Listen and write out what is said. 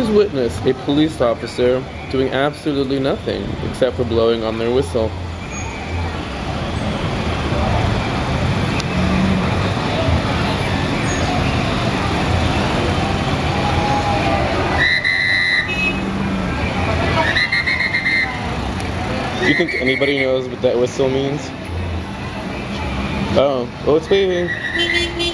Please witness a police officer doing absolutely nothing except for blowing on their whistle. Do you think anybody knows what that whistle means? Oh, it's waving.